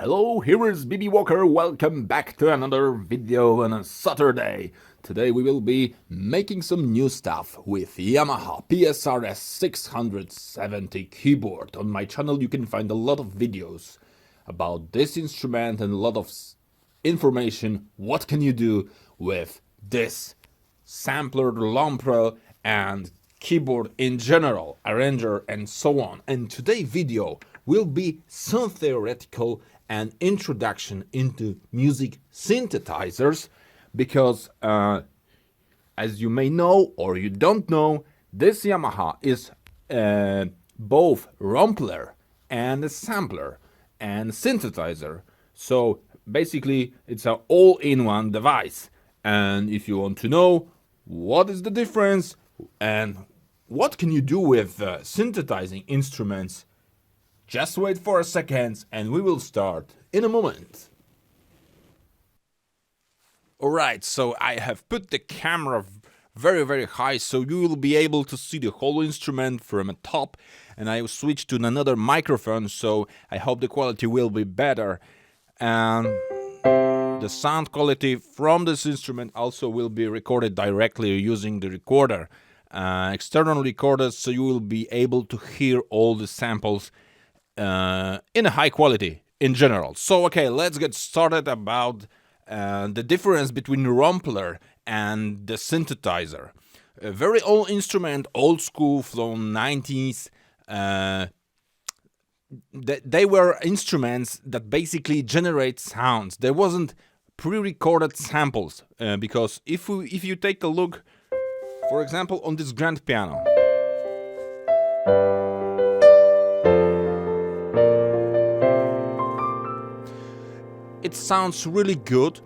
Hello, here is BB Walker. Welcome back to another video on a Saturday. Today we will be making some new stuff with Yamaha PSR-S 670 keyboard. On my channel you can find a lot of videos about this instrument and a lot of information. What can you do with this sampler, rompler, and keyboard in general, arranger, and so on. And today's video will be some theoretical and introduction into music synthesizers, because as you may know or you don't know, this Yamaha is both rompler and a sampler and synthesizer. So basically it's an all-in-one device. And if you want to know what is the difference and what can you do with synthesizing instruments, just wait for a second and we will start in a moment. Alright, so I have put the camera very high so you will be able to see the whole instrument from the top, and I will switch to another microphone, so I hope the quality will be better. And the sound quality from this instrument also will be recorded directly using the recorder, external recorders, so you will be able to hear all the samples in a high quality in general. So okay, let's get started about the difference between rompler and the synthesizer. A very old instrument, old school from 90s. They were instruments that basically generate sounds. There wasn't pre-recorded samples, because if you take a look, for example, on this grand piano, it sounds really good,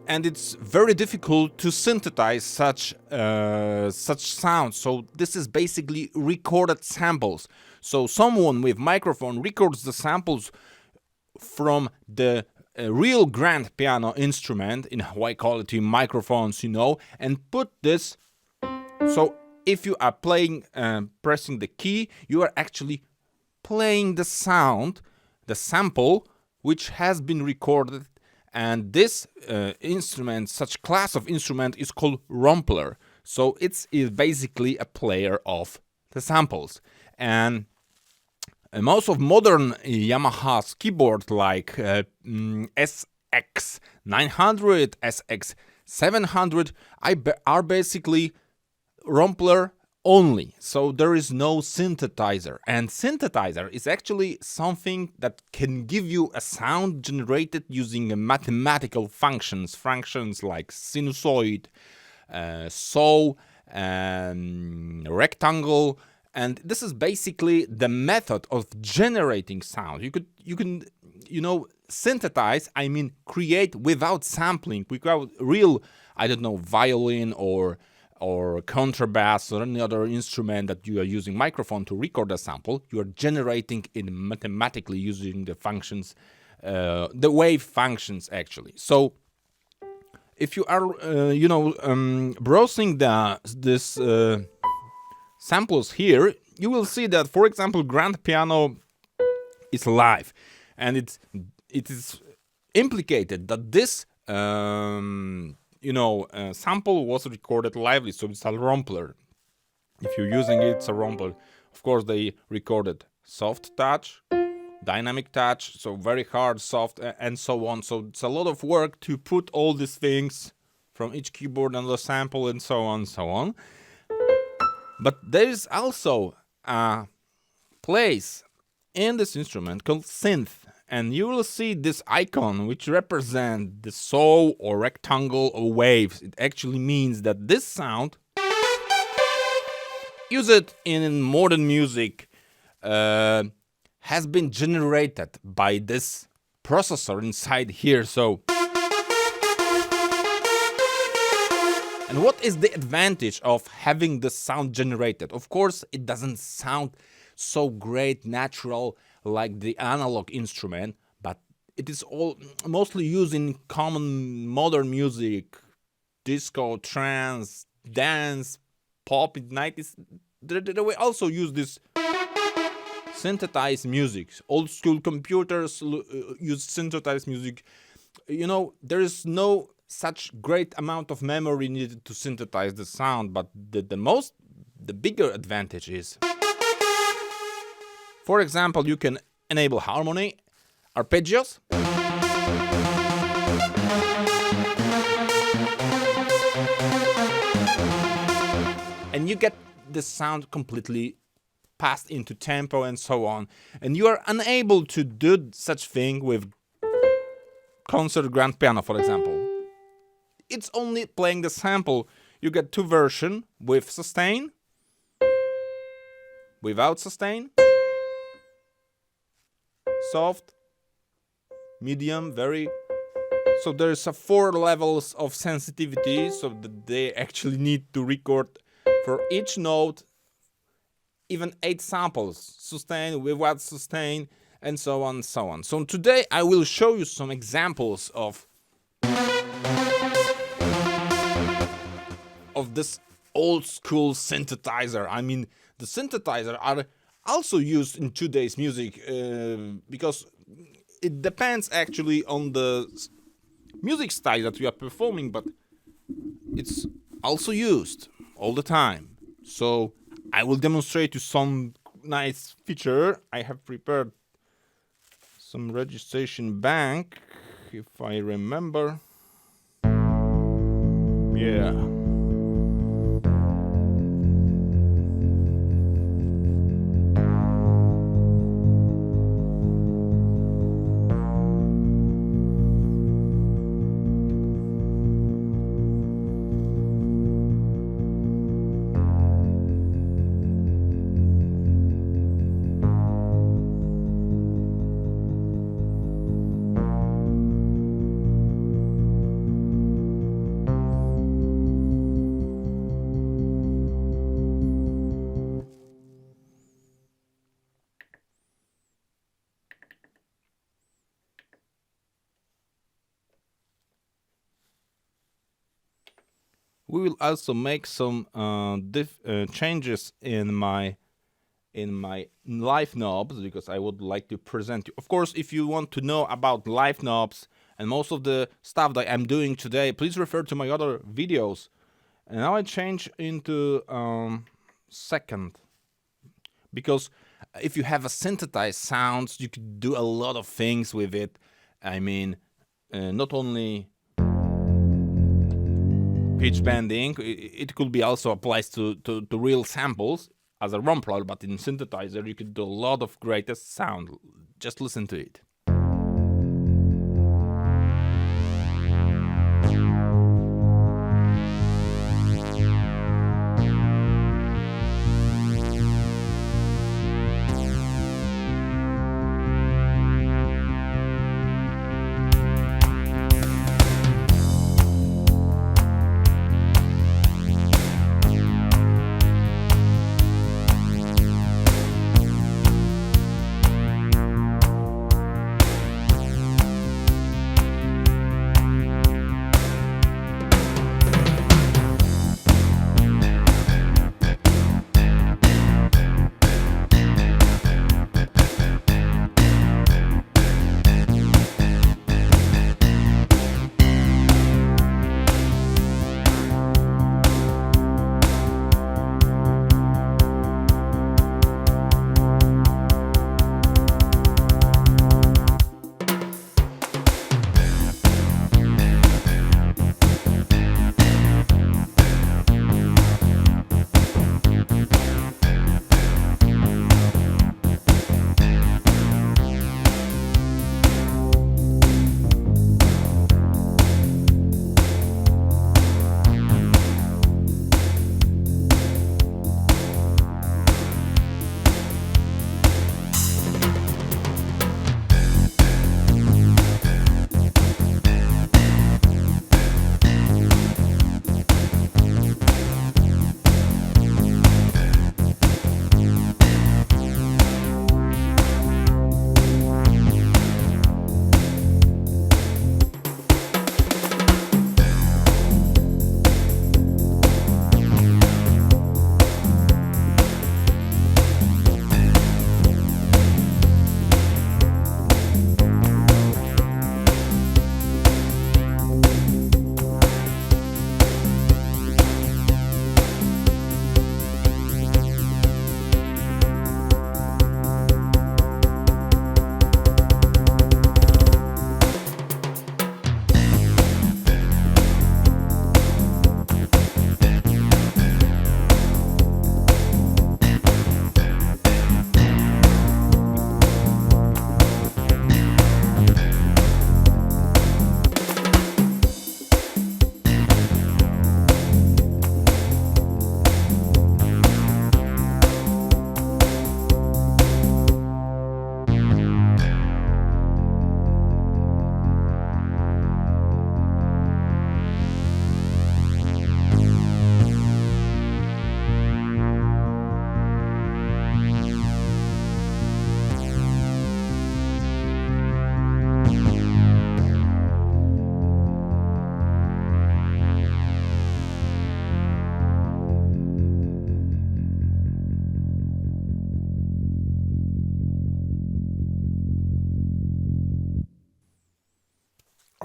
and it's very difficult to synthesize such sounds. So this is basically recorded samples. So someone with microphone records the samples from the real grand piano instrument in high quality microphones, and put this. So if you are playing, pressing the key, you are actually playing the sound, the sample, which has been recorded. And this instrument, such class of instrument, is called rompler. So it's basically a player of the samples. And most of modern Yamaha's keyboard, like SX900, SX700, are basically rompler only. So there is no synthesizer. And synthesizer is actually something that can give you a sound generated using mathematical functions like sinusoid, saw, rectangle. And this is basically the method of generating sound. You can synthesize, I mean create without sampling, without real, violin or contrabass or any other instrument that you are using microphone to record a sample. You are generating it mathematically using the functions, the wave functions actually. So if you are browsing this samples here, you will see that, for example, grand piano is live, and it is implicated that this sample was recorded lively, so it's a rompler. If you're using it, it's a rompler. Of course, they recorded soft touch, dynamic touch, so very hard, soft, and so on. So it's a lot of work to put all these things from each keyboard on the sample, and so on. But there is also a place in this instrument called Synth. And you will see this icon which represents the saw or rectangle or waves. It actually means that this sound, used in modern music, has been generated by this processor inside here. So, and what is the advantage of having the sound generated? Of course, it doesn't sound so great, natural, like the analog instrument, but it is all mostly used in common modern music, disco, trance, dance, pop in 90s. They also use this synthesize music. Old school computers use synthesized music. You know, there is no such great amount of memory needed to synthesize the sound, but the bigger advantage is, for example, you can enable harmony, arpeggios, and you get the sound completely passed into tempo and so on. And you are unable to do such thing with concert grand piano, for example. It's only playing the sample. You get two versions, with sustain, without sustain, soft, medium, very. So there's a 4 levels of sensitivity, so that they actually need to record for each note even 8 samples, sustain, without sustain, and so on and so on. So today I will show you some examples of this old school synthesizer. I mean, the synthesizer are also used in today's music because it depends actually on the music style that we are performing, but it's also used all the time. So I will demonstrate you some nice feature. I have prepared some registration bank, if I remember. Yeah. We will also make some changes in my live knobs, because I would like to present you. Of course, if you want to know about live knobs and most of the stuff that I'm doing today, please refer to my other videos. And now I change into second, because if you have a synthesized sounds, you can do a lot of things with it. I mean, not only pitch bending, it could be also applies to real samples as a rompler, but in synthesizer you could do a lot of greatest sound. Just listen to it.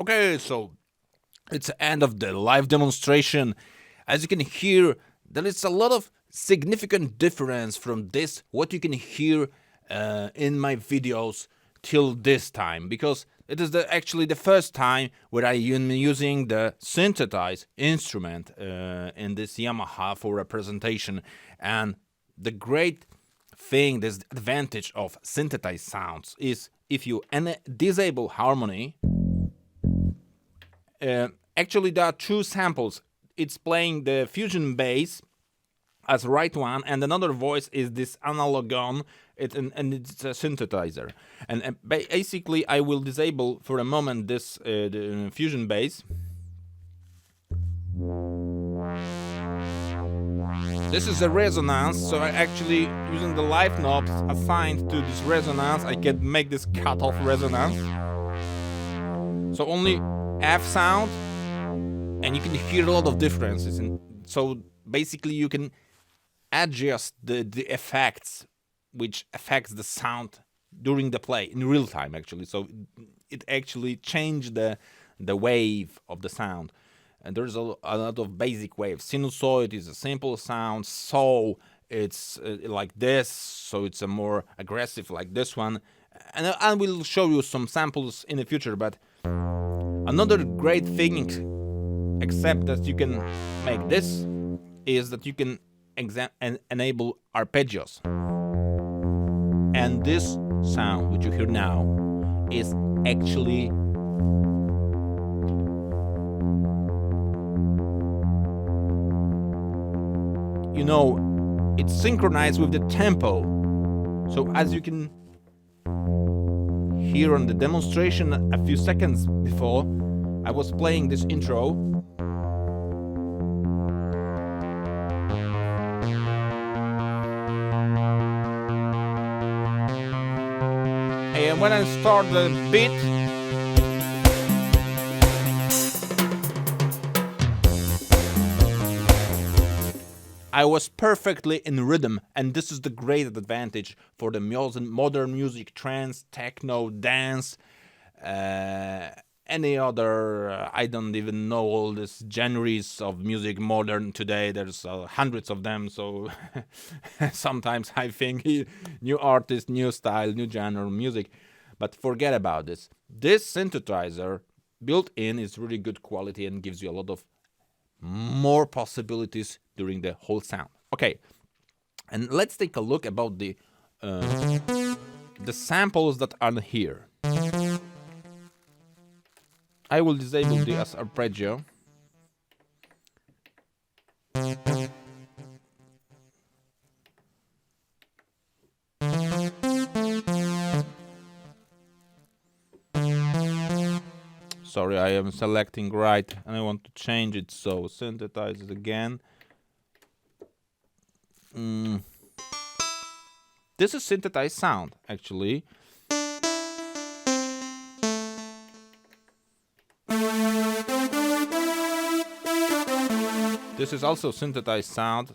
Okay, so it's the end of the live demonstration. As you can hear, there is a lot of significant difference from this, what you can hear in my videos till this time, because it is actually the first time where I am using the synthesized instrument in this Yamaha for representation. And the great thing, this advantage of synthesized sounds is if you disable harmony, actually there are two samples. It's playing the fusion bass as right one, and another voice is this analogon, and it's a synthesizer. And basically I will disable for a moment this the fusion bass. This is a resonance, so I actually using the live knobs assigned to this resonance, I can make this cut-off resonance. So only F sound, and you can hear a lot of differences. And so basically you can adjust the effects which affects the sound during the play in real time actually. So it actually changed the wave of the sound. And there's a lot of basic waves. Sinusoid is a simple sound, so it's like this, so it's a more aggressive like this one. And I will show you some samples in the future, but another great thing, except that you can make this, is that you can enable arpeggios. And this sound, which you hear now, is actually it's synchronized with the tempo. So as you can hear on the demonstration a few seconds before, I was playing this intro. And when I start the beat, I was perfectly in rhythm, and this is the great advantage for the modern music, trance, techno, dance, any other, I don't even know all these genres of music modern today. There's hundreds of them, so sometimes I think new artist, new style, new genre of music, but forget about this. This synthesizer built in is really good quality and gives you a lot of more possibilities during the whole sound. Okay, and let's take a look about the samples that are here. I will disable the as arpeggio. Sorry, I am selecting right and I want to change it, so synthesize it again. This is synthesized sound actually. This is also synthesized sound.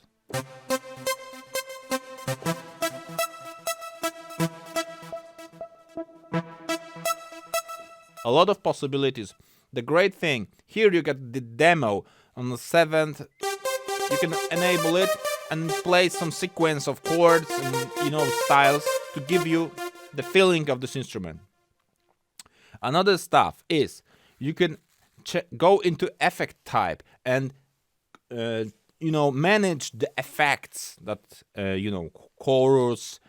A lot of possibilities. The great thing, here you get the demo on the 7th. You can enable it and play some sequence of chords and styles to give you the feeling of this instrument. Another stuff is you can go into effect type and manage the effects that chorus,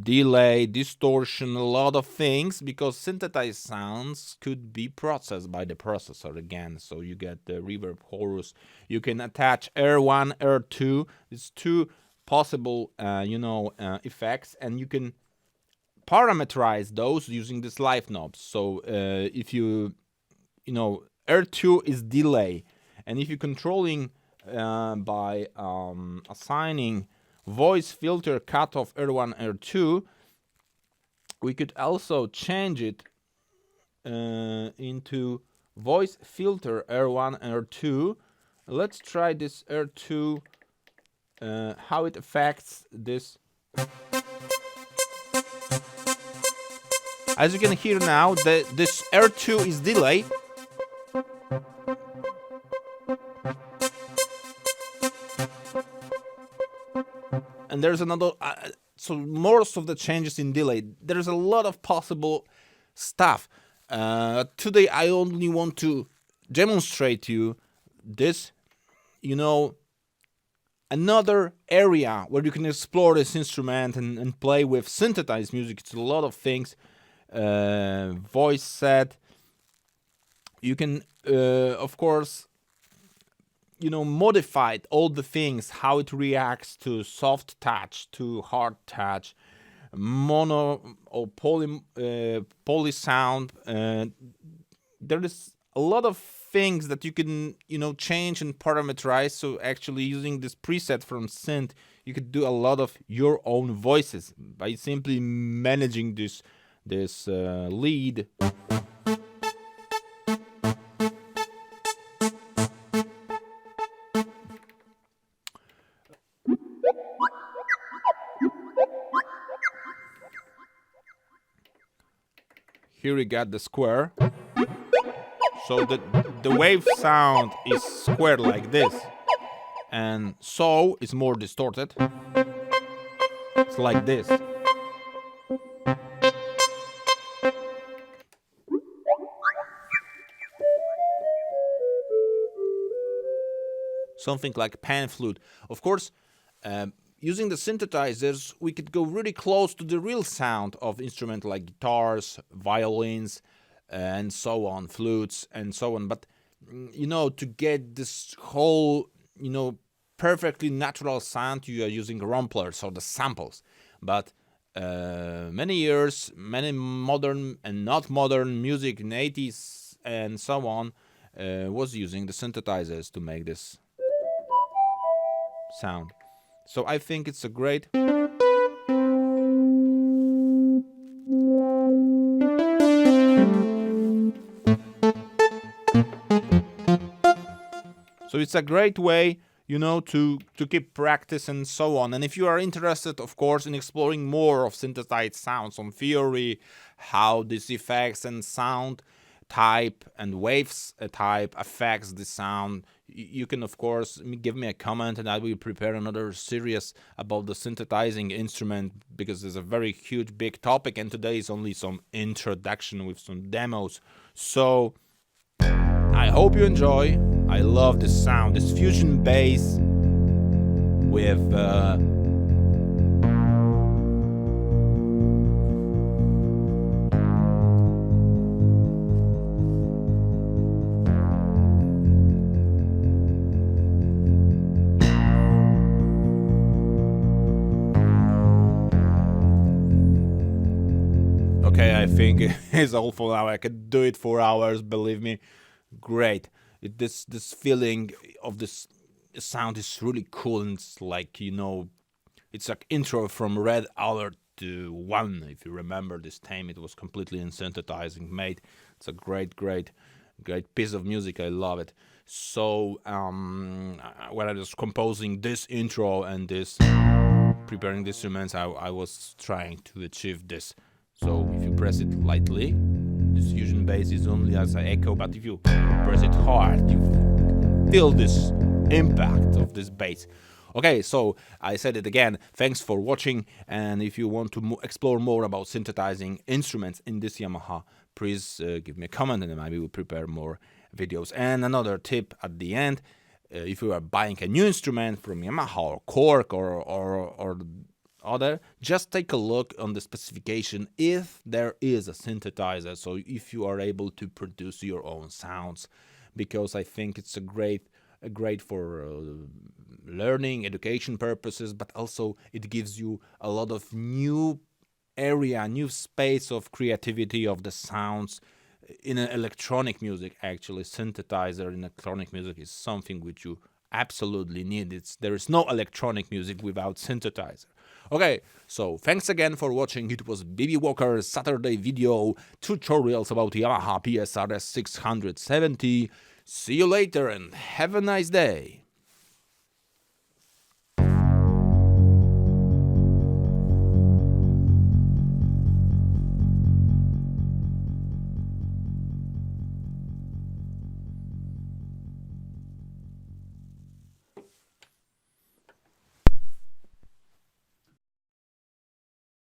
delay, distortion, a lot of things, because synthesized sounds could be processed by the processor again. So you get the reverb, chorus. You can attach R1, R2. It's two possible effects, and you can parameterize those using this live knobs. So if you R2 is delay, and if you're controlling by assigning voice filter cutoff R1, R2, we could also change it into voice filter R1, R2. Let's try this R2, how it affects this. As you can hear now, this R2 is delay, and there's another. So most of the changes in delay. There's a lot of possible stuff. Today I only want to demonstrate you this. Another area where you can explore this instrument and play with synthesized music. It's a lot of things. Voice set. You can, of course, modify all the things, how it reacts to soft touch, to hard touch, mono or poly sound. There is a lot of things that you can, change and parameterize. So actually using this preset from Synth, you could do a lot of your own voices by simply managing this lead. Here we got the square. So the wave sound is squared like this. And so it's more distorted. It's like this. Something like pan flute. Of course, using the synthesizers, we could go really close to the real sound of instruments like guitars, violins, and so on, flutes, and so on. But, to get this whole, perfectly natural sound, you are using romplers or the samples. But many years, many modern and not modern music in 80s and so on was using the synthesizers to make this sound. So I think it's a great way, to keep practice and so on. And if you are interested, of course, in exploring more of synthesized sounds on theory, how these effects and sound type and waves type affects the sound, you can, of course, give me a comment and I will prepare another series about the synthesizing instrument, because it's a very huge, big topic, and today is only some introduction with some demos. So I hope you enjoy. I love this sound, this fusion bass with okay, I think it's all for now. I could do it for hours, believe me. Great. This feeling of this sound is really cool, and it's like, it's like intro from Red Alert to 1. If you remember this time, it was completely in synthesizing made. It's a great piece of music. I love it. So when I was composing this intro and this preparing the instruments, I was trying to achieve this. So if you press it lightly, this fusion bass is only as an echo, but if you press it hard, you feel this impact of this bass. Okay, so I said it again. Thanks for watching, and if you want to explore more about synthesizing instruments in this Yamaha, please give me a comment, and maybe we'll prepare more videos. And another tip at the end: if you are buying a new instrument from Yamaha or Korg or other, just take a look on the specification if there is a synthesizer, so if you are able to produce your own sounds, because I think it's a great for learning, education purposes, but also it gives you a lot of new space of creativity of the sounds in electronic music. Actually, synthesizer in electronic music is something which you absolutely need. There is no electronic music without synthesizer. Okay, so thanks again for watching. It was BB Walker's Saturday video tutorials about Yamaha PSR-S 670. See you later and have a nice day.